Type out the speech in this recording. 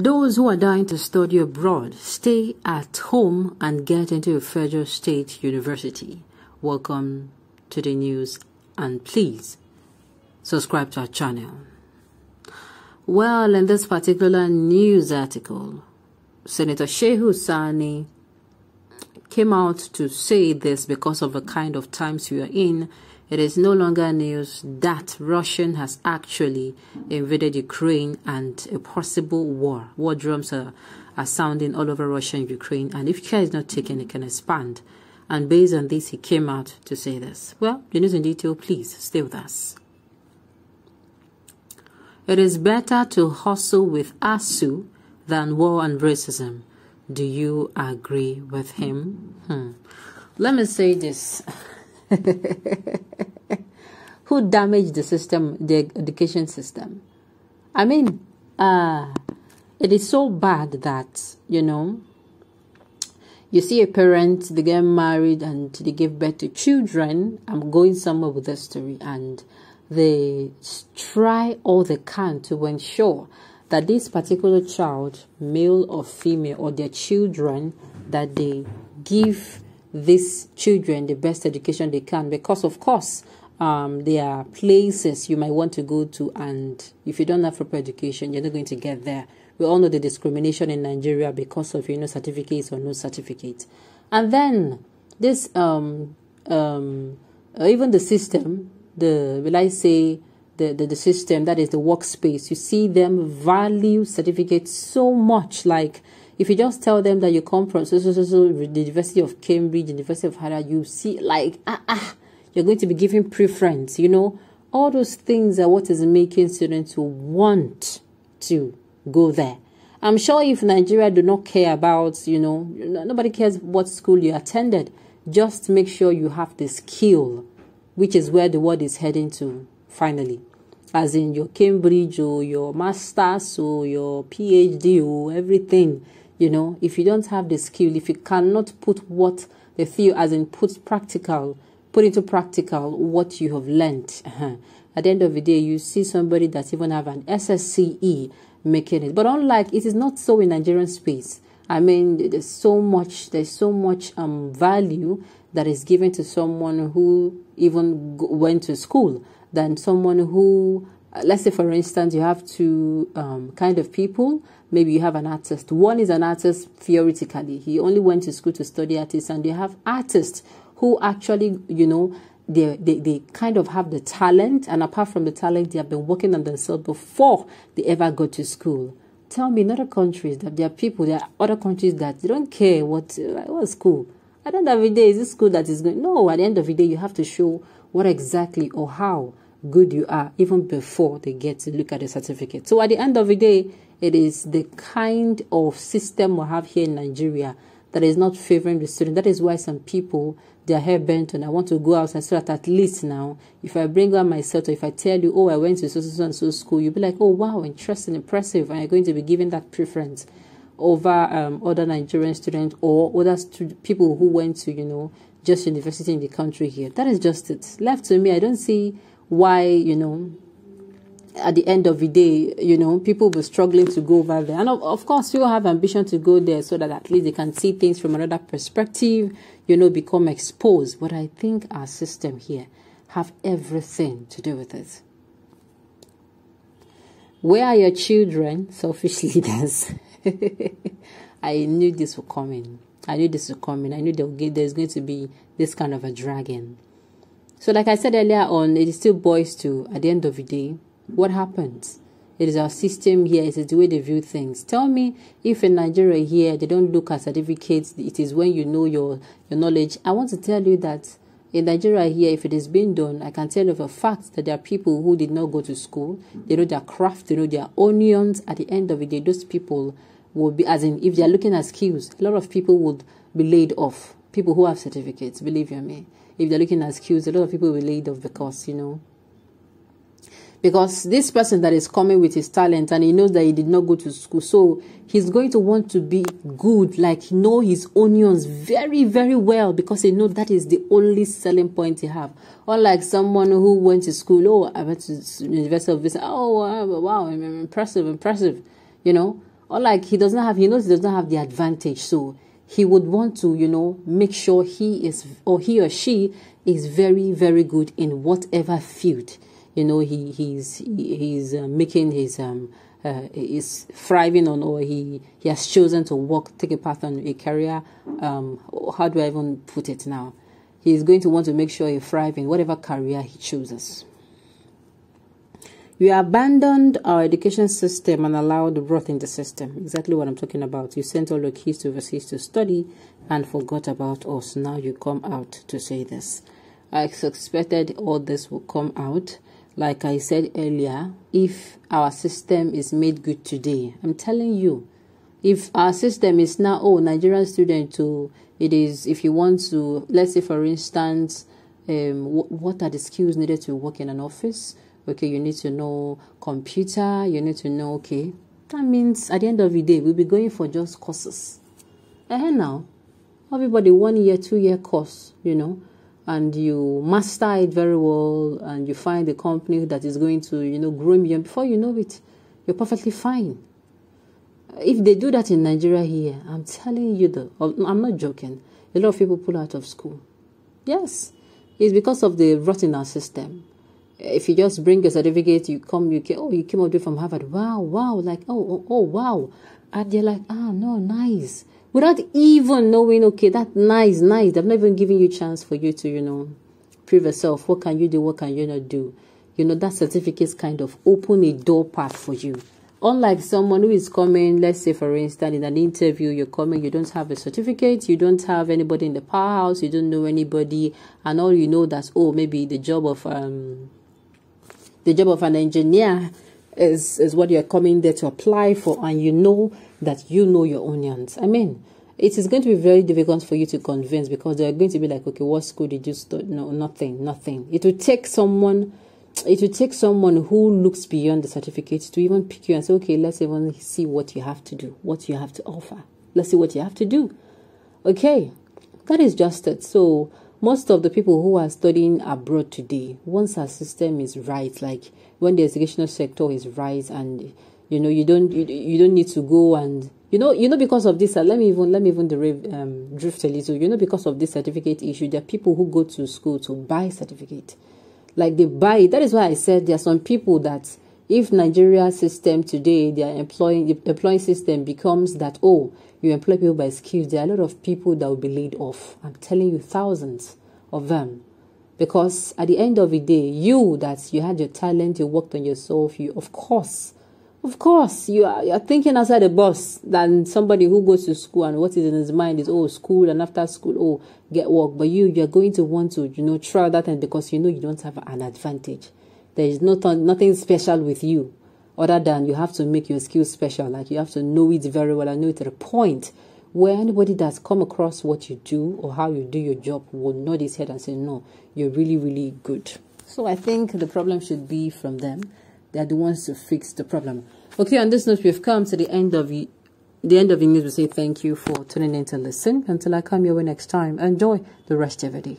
Those who are dying to study abroad, stay at home and get into a federal state university. Welcome to the news, and please subscribe to our channel. Well, in this particular news article, Senator Shehu Sani came out to say this because of the kind of times we are in. It is no longer news that Russia has actually invaded Ukraine and a possible war. War drums are sounding all over Russia and Ukraine, and if care is not taken, it can expand. And based on this, he came out to say this. Well, the news in detail, please stay with us. It is better to hustle with ASU than war and racism. Do you agree with him? Let me say this. Who damaged the system, the education system? I mean, it is so bad that, you see a parent, they get married and they give birth to children. I'm going somewhere with this story, and they try all they can to ensure that this particular child, male or female, or their children, that they give these children the best education they can, because of course there are places you might want to go to, and if you don't have proper education, you're not going to get there. We all know the discrimination in Nigeria because of certificates or no certificate. And then this even the system, the system that is the workspace, you see them value certificates so much. Like, if you just tell them that you come from the University of Cambridge, the University of Harvard, you see like, you're going to be given preference, All those things are what is making students who want to go there. I'm sure if Nigeria do not care about, nobody cares what school you attended. Just make sure you have the skill, which is where the world is heading to finally. As in your Cambridge or your master's or your PhD or everything. If you don't have the skill, if you cannot put what the theory, as in put into practical what you have learnt, at the end of the day, you see somebody that even have an SSCE making it. But unlike, it is not so in Nigerian space. I mean, there's so much value that is given to someone who even went to school than someone who, let's say, for instance, you have two kind of people. Maybe you have an artist. One is an artist theoretically. He only went to school to study artists, and you have artists who actually, they kind of have the talent, and apart from the talent, they have been working on themselves before they ever go to school. Tell me, in other countries, that there are other countries that they don't care what school. At the end of the day, is this school that is going? No, at the end of the day, you have to show what exactly or how good you are even before they get to look at the certificate. So at the end of the day, it is the kind of system we have here in Nigeria that is not favoring the student. That is why some people, their hair bent, and I want to go outside so that at least now, if I bring out myself, or if I tell you, I went to so and so school, you'll be like, oh wow, interesting, impressive, and you're going to be given that preference over other Nigerian students or other people who went to, just university in the country here. That is just it. Left to me, I don't see why, at the end of the day, people will be struggling to go over there. And of course, you have ambition to go there so that at least they can see things from another perspective, become exposed. But I think our system here have everything to do with it. Where are your children, selfish leaders? I knew this was coming. I knew there's going to be this kind of a dragon. So like I said earlier on, it still boils to, at the end of the day, what happens? It is our system here. It is the way they view things. Tell me if in Nigeria here, they don't look at certificates. It is when you know your knowledge. I want to tell you that in Nigeria here, if it is being done, I can tell you for a fact that there are people who did not go to school. They know their craft. They know their onions. At the end of the day, those people will be, as in, if they are looking at skills, a lot of people would be laid off. People who have certificates, believe you me. If they're looking at skills, a lot of people will be laid off because this person that is coming with his talent, and he knows that he did not go to school, so he's going to want to be good, like know his onions very, very well, because he knows that is the only selling point he have. Unlike someone who went to school, I went to University of Visa, wow, impressive, Or like he knows he does not have the advantage. So he would want to, make sure he or she is very, very good in whatever field, he's making his is thriving on, or he has chosen to take a path on a career. How do I even put it now? He's going to want to make sure he thrives in whatever career he chooses. You abandoned our education system and allowed growth in the system. Exactly what I'm talking about. You sent all your kids to overseas to study and forgot about us. Now you come out to say this. I suspected all this will come out. Like I said earlier, if our system is made good today, I'm telling you, if our system is now, Nigerian student it is, if you want to, let's say for instance, what are the skills needed to work in an office? Okay, you need to know computer, you need to know, okay, that means at the end of the day, we'll be going for just courses. Now, everybody 1 year, 2 year course, and you master it very well, and you find a company that is going to, groom you, and before you know it, you're perfectly fine. If they do that in Nigeria here, I'm telling you, I'm not joking, a lot of people pull out of school. Yes, it's because of the rot in our system. If you just bring a certificate, you came out from Harvard. Wow, like, wow. And they're like, no, nice. Without even knowing, okay, that's nice. They've not even given you a chance for you to, prove yourself. What can you do? What can you not do? That certificates kind of open a door path for you. Unlike someone who is coming, let's say, for instance, in an interview, you're coming, you don't have a certificate, you don't have anybody in the powerhouse, you don't know anybody, and all you know that, maybe the job of an engineer is what you're coming there to apply for, and you know that you know your onions. I mean, it is going to be very difficult for you to convince, because they're going to be like, okay, what school did you study? No, nothing. It will take someone who looks beyond the certificate to even pick you and say, okay, let's even see what you have to do, what you have to offer. Let's see what you have to do. Okay, that is just it. So most of the people who are studying abroad today, once our system is right, like when the educational sector is right, and you don't need to go and because of this. Let me even drift a little. Because of this certificate issue, there are people who go to school to buy certificate, like they buy it. That is why I said there are some people that, if Nigeria system today, the employing system becomes that, you employ people by skills, there are a lot of people that will be laid off. I'm telling you, thousands of them. Because at the end of the day, you had your talent, you worked on yourself, of course, you are thinking outside the box than somebody who goes to school and what is in his mind is, school, and after school, get work. But you're going to want to, try that, and because you don't have an advantage. There is nothing special with you, other than you have to make your skills special. Like, you have to know it very well and know it to the point where anybody that's come across what you do or how you do your job will nod his head and say, no, you're really, really good. So I think the problem should be from them. They're the ones to fix the problem. Okay, on this note, we've come to the end of the news. We say thank you for tuning in to listen. Until I come your way next time, enjoy the rest of the day.